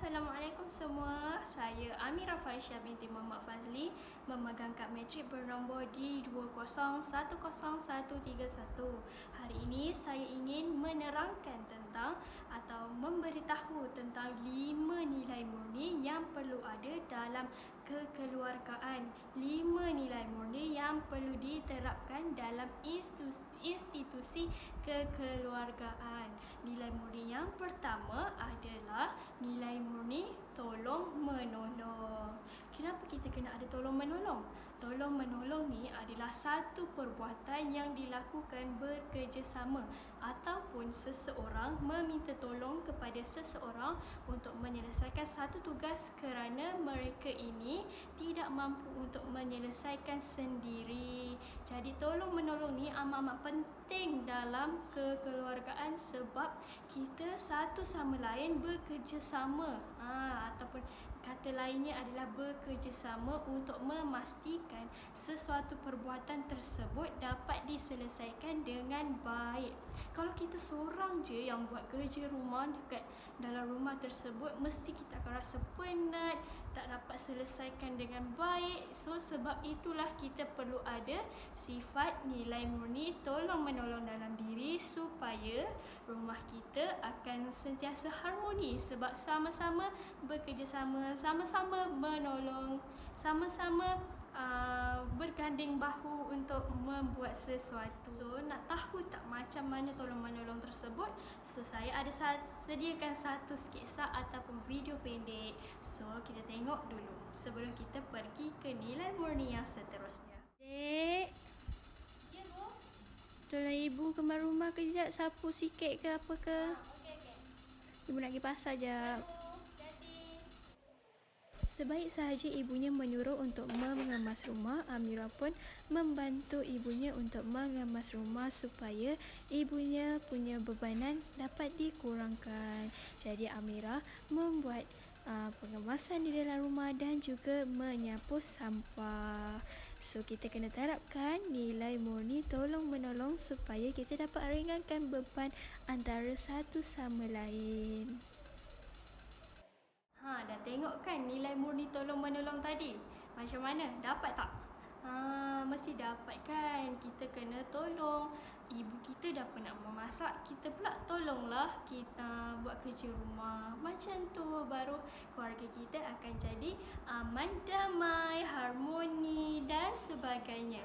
Assalamualaikum semua. Saya Amira Farisha binti Muhammad Fazli, memegang kad matrik bernombor D2010131. Hari ini saya ingin menerangkan tentang atau memberitahu tentang 5 nilai murni yang perlu ada dalam kekeluargaan. 5 nilai murni yang perlu diterapkan dalam institusi kekeluargaan. Nilai murni yang pertama adalah nilai murni tolong menolong. Kenapa kita kena ada tolong menolong? Tolong menolong ni adalah satu perbuatan yang dilakukan bekerjasama ataupun seseorang meminta tolong kepada seseorang untuk menyelesaikan satu tugas kerana mereka ini tidak mampu untuk menyelesaikan sendiri. Jadi tolong menolong ni amat penting dalam kekeluargaan sebab kita satu sama lain bekerjasama ataupun kata lainnya adalah bekerjasama untuk memastikan sesuatu perbuatan tersebut dapat diselesaikan dengan baik. Kalau kita seorang je yang buat kerja rumah dekat dalam rumah tersebut, mesti kita akan rasa penat, tak dapat selesaikan dengan baik. So sebab itulah kita perlu ada sifat nilai murni tolong menolong dalam diri supaya rumah kita akan sentiasa harmoni sebab sama-sama bekerjasama, sama-sama menolong, sama-sama berganding bahu untuk membuat sesuatu. So nak tahu tak macam mana tolong menolong tersebut? So saya ada sediakan satu sketsa ataupun video pendek. So kita tengok dulu sebelum kita pergi ke nilai murni yang seterusnya. Dek, Ya, Bu. tolong ibu kemar rumah kejap, sapu sikit ke apa ke? Okey. Ibu nak pergi pasar jap. Jadi, Sebaik sahaja ibunya menyuruh untuk mengemas rumah, Amira pun membantu ibunya untuk mengemas rumah supaya ibunya punya bebanan dapat dikurangkan. Jadi Amira membuat pengemasan di dalam rumah dan juga menyapu sampah. So kita kena terapkan nilai murni tolong menolong supaya kita dapat ringankan beban antara satu sama lain. Dah tengok kan nilai murni tolong menolong tadi? Macam mana? Dapat tak? Mesti dapat kan? Kita kena tolong. Ibu kita dah penat memasak, kita pula tolonglah kita buat kerja rumah. Macam tu baru keluarga kita akan jadi aman, damai, harmoni dan sebagainya.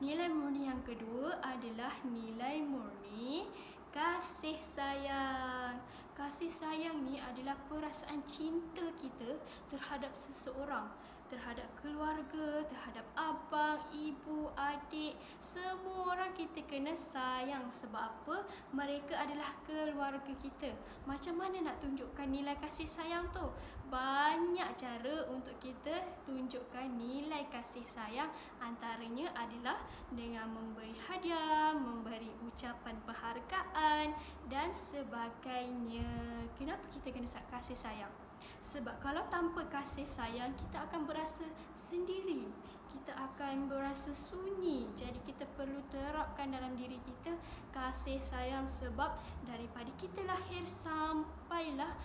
Nilai murni yang kedua adalah nilai murni kasih sayang. Kasih sayang ni adalah perasaan cinta kita terhadap seseorang, terhadap keluarga, terhadap abang, ibu, adik. Semua orang kita kena sayang. Sebab apa? Mereka adalah keluarga kita. Macam mana nak tunjukkan nilai kasih sayang tu? Banyak cara untuk kita tunjukkan nilai kasih sayang. Antaranya adalah dengan memberi hadiah, memberi ucapan penghargaan dan sebagainya. Kenapa kita kena kasih sayang? Sebab kalau tanpa kasih sayang, kita akan berasa sendiri. Kita akan berasa sunyi. Jadi kita perlu terapkan dalam diri kita kasih sayang sebab daripada kita lahir sampailah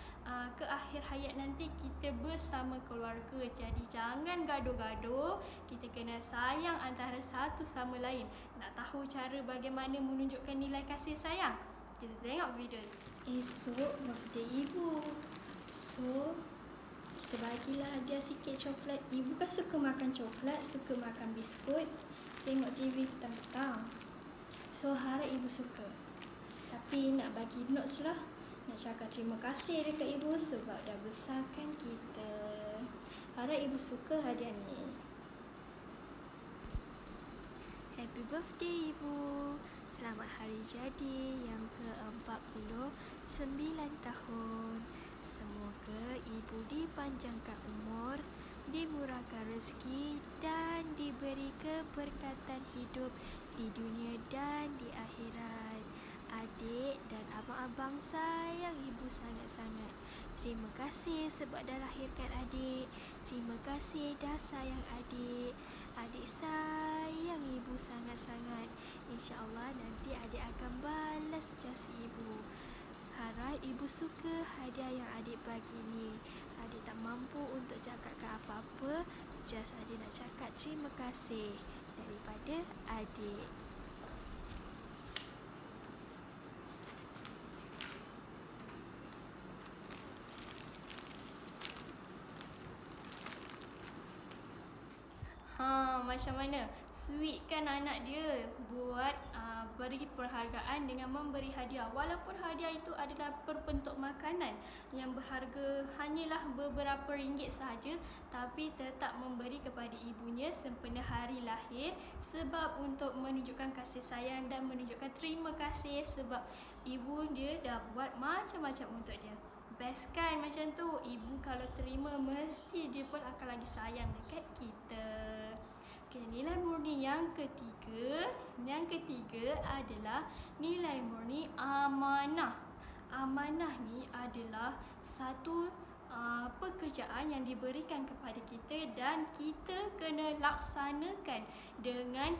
ke akhir hayat nanti kita bersama keluarga. Jadi jangan gaduh-gaduh. Kita kena sayang antara satu sama lain. Nak tahu cara bagaimana menunjukkan nilai kasih sayang? Kita tengok video ni. Esok birthday ibu. So, kita bagilah dia sikit coklat. Ibu kan suka makan coklat, suka makan biskut, tengok TV petang-petang. So, harap ibu suka. Tapi nak bagi notes lah. Nak cakap terima kasih dekat ibu sebab dah besarkan kita. Harap ibu suka hadiah ni. Happy birthday ibu. Selamat hari jadi yang ke-49 tahun. Semoga ibu dipanjangkan umur, dimurahkan rezeki dan diberi keberkatan hidup di dunia dan di akhirat. Adik dan abang-abang sayang ibu sangat-sangat. Terima kasih sebab dah lahirkan adik. Terima kasih dah sayang adik. Adik sayang ibu sangat-sangat. InsyaAllah nanti adik akan balas jasa ibu. Harap ibu suka hadiah yang adik bagi ni. Adik tak mampu untuk cakapkan apa-apa, just adik nak cakap terima kasih daripada adik. Macam mana? Sweet kan anak dia buat beri perhargaan dengan memberi hadiah. Walaupun hadiah itu adalah berbentuk makanan yang berharga hanyalah beberapa ringgit sahaja, tapi tetap memberi kepada ibunya sempena hari lahir sebab untuk menunjukkan kasih sayang dan menunjukkan terima kasih sebab ibu dia dah buat macam-macam untuk dia. Best kan macam tu? Ibu kalau terima mesti dia pun akan lagi sayang dekat kita. Okay, nilai murni yang ketiga adalah nilai murni amanah. Amanah ni adalah satu pekerjaan yang diberikan kepada kita dan kita kena laksanakan dengan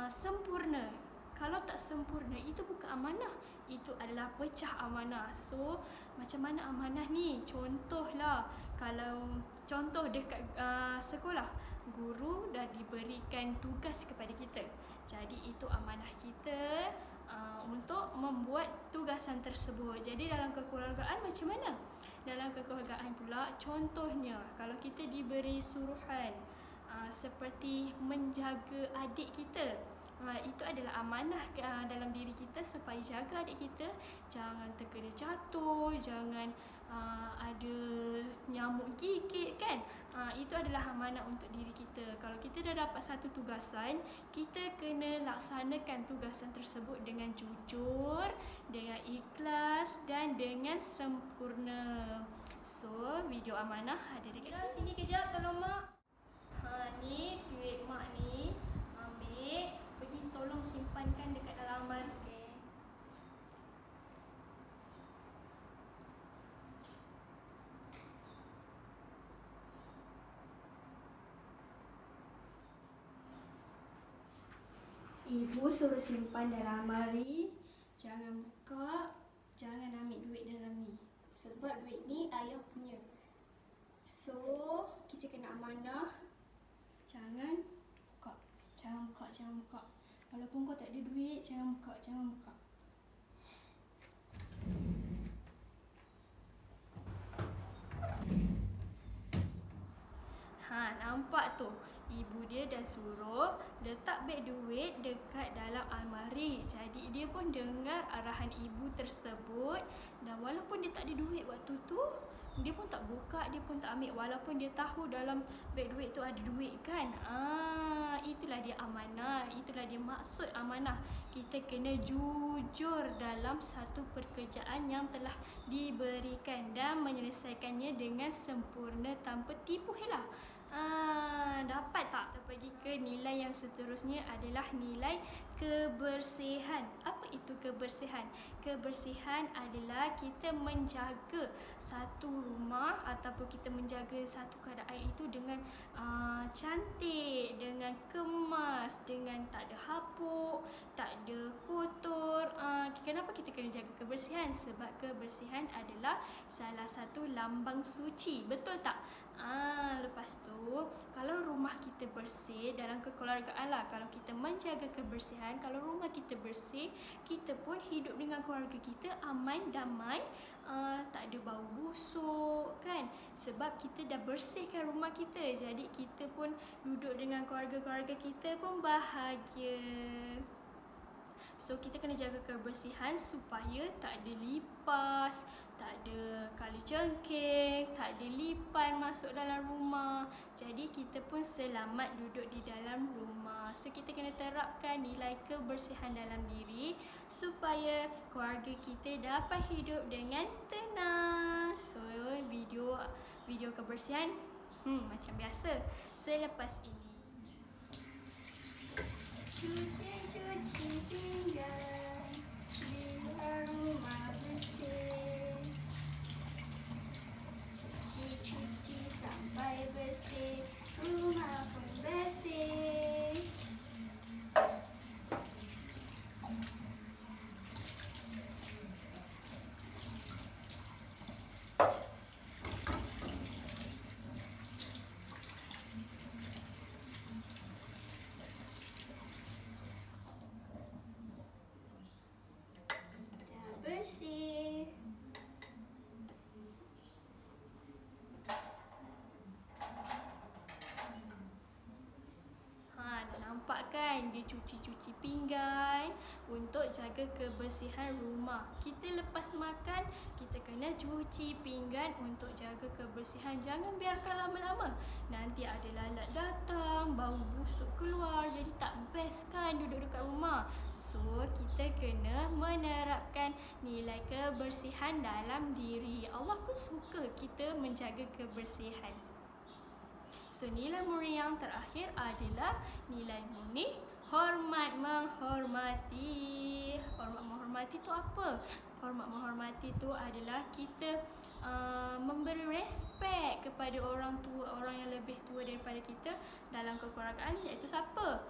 sempurna. Kalau tak sempurna, itu bukan amanah, itu adalah pecah amanah. So, macam mana amanah ni? Contohlah, kalau contoh dekat sekolah, guru dah diberikan tugas kepada kita. Jadi itu amanah kita untuk membuat tugasan tersebut. Jadi dalam kekeluargaan macam mana? Dalam kekeluargaan pula, contohnya kalau kita diberi suruhan seperti menjaga adik kita, itu adalah amanah dalam diri kita supaya jaga adik kita jangan terkena jatuh, jangan ada nyamuk gigit kan. Itu adalah amanah untuk diri kita. Kalau kita dah dapat satu tugasan, kita kena laksanakan tugasan tersebut dengan jujur, dengan ikhlas dan dengan sempurna. So, video amanah ada dekat sini kejap, tolong mak. Ni duit mak ni, ambil, pergi tolong simpankan dekat dalam almari. Okay. Ibu suruh simpan dalam almari, jangan buka, jangan ambil duit dalam ni. Sebab duit ni ayah punya. So, kita kena amanah, jangan buka. Jangan buka. Walaupun kau tak ada duit, jangan buka. Nampak tu? Ibu dia dah suruh letak beg duit dekat dalam almari. Jadi dia pun dengar arahan ibu tersebut. Dan walaupun dia tak ada duit waktu tu, dia pun tak buka, dia pun tak ambil. Walaupun dia tahu dalam beg duit tu ada duit kan. Itulah dia amanah. Itulah dia maksud amanah. Kita kena jujur dalam satu pekerjaan yang telah diberikan dan menyelesaikannya dengan sempurna tanpa tipu helah. Dapat tak? Kita pergi ke nilai yang seterusnya adalah nilai kebersihan. Apa itu kebersihan? Kebersihan adalah kita menjaga satu rumah ataupun kita menjaga satu keadaan itu dengan cantik, dengan kemas, dengan tak ada hapuk, tak ada kotor. Kenapa kita kena jaga kebersihan? Sebab kebersihan adalah salah satu lambang suci. Betul tak? Lepas tu, kalau rumah kita bersih dalam kekeluargaan lah, kalau kita menjaga kebersihan, kalau rumah kita bersih, kita pun hidup dengan keluarga kita aman, damai, tak ada bau busuk kan. Sebab kita dah bersihkan rumah kita, jadi kita pun duduk dengan keluarga-keluarga kita pun bahagia. So, kita kena jaga kebersihan supaya tak ada lipas, tak ada kali cengking, tak ada lipan masuk dalam rumah. Jadi kita pun selamat duduk di dalam rumah. So kita kena terapkan nilai kebersihan dalam diri supaya keluarga kita dapat hidup dengan tenang. So video kebersihan macam biasa selepas ini. Cuci pinggan, biar rumah bersih. Cuci sampai bersih, rumah pun bersih. kan. Dia cuci-cuci pinggan untuk jaga kebersihan rumah. Kita lepas makan, kita kena cuci pinggan untuk jaga kebersihan. Jangan biarkan lama-lama. Nanti ada lalat datang, bau busuk keluar. Jadi tak best kan duduk dekat rumah. So, kita kena menerapkan nilai kebersihan dalam diri. Allah pun suka kita menjaga kebersihan. So, nilai murni yang terakhir adalah nilai murni hormat menghormati. Hormat menghormati tu apa? Hormat menghormati tu adalah kita memberi respect kepada orang tua, orang yang lebih tua daripada kita dalam kekeluargaan, iaitu siapa?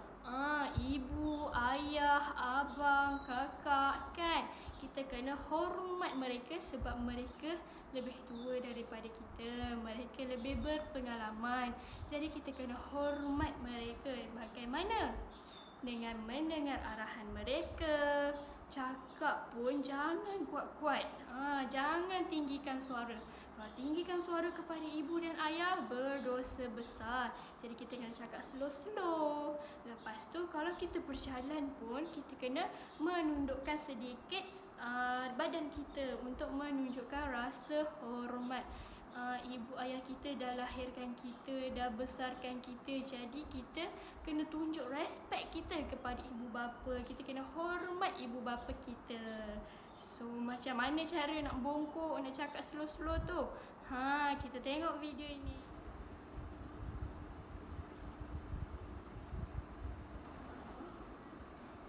Ibu, ayah, abang, kakak kan. Kita kena hormat mereka sebab mereka lebih tua daripada kita. Mereka lebih berpengalaman. Jadi kita kena hormat mereka. Bagaimana? Dengan mendengar arahan mereka. Cakap pun jangan kuat-kuat. Jangan tinggikan suara. Kalau tinggikan suara kepada ibu dan ayah, berdosa besar. Jadi kita kena cakap slow-slow. Lepas tu kalau kita berjalan pun, kita kena menundukkan sedikit badan kita untuk menunjukkan rasa hormat. Ibu ayah kita dah lahirkan kita, dah besarkan kita. Jadi kita kena tunjuk respect kita kepada ibu bapa. Kita kena hormat ibu bapa kita. So, macam mana cara nak bongkok, nak cakap slow-slow tu? Kita tengok video ini.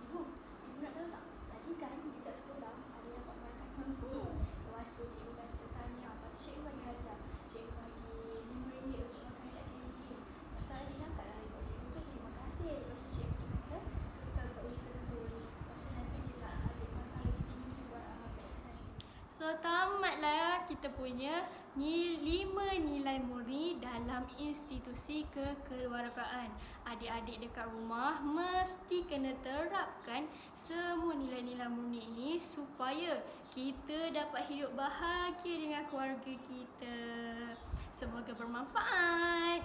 Ibu nak tahu tak? Tadi kan dekat sekolah ada dapat markah kamu. Lepas tu cikgu kata tanya, lepas tu cikgu bagi hadiah. Cikgu bagi RM5 untuk makan dekat kantin. Lepas tu adik cakap lah, ibu cikgu tu terima kasih. Lepas tu cikgu kata, kalau Kak Wisnu dulu. Lepas tu nanti dia nak adik makan lagi tinggi buat pesanan. So, tamatlah kita punya 5 nilai murni dalam institusi kekeluargaan. Adik-adik dekat rumah mesti kena terapkan semua nilai-nilai murni ini supaya kita dapat hidup bahagia dengan keluarga kita. Semoga bermanfaat.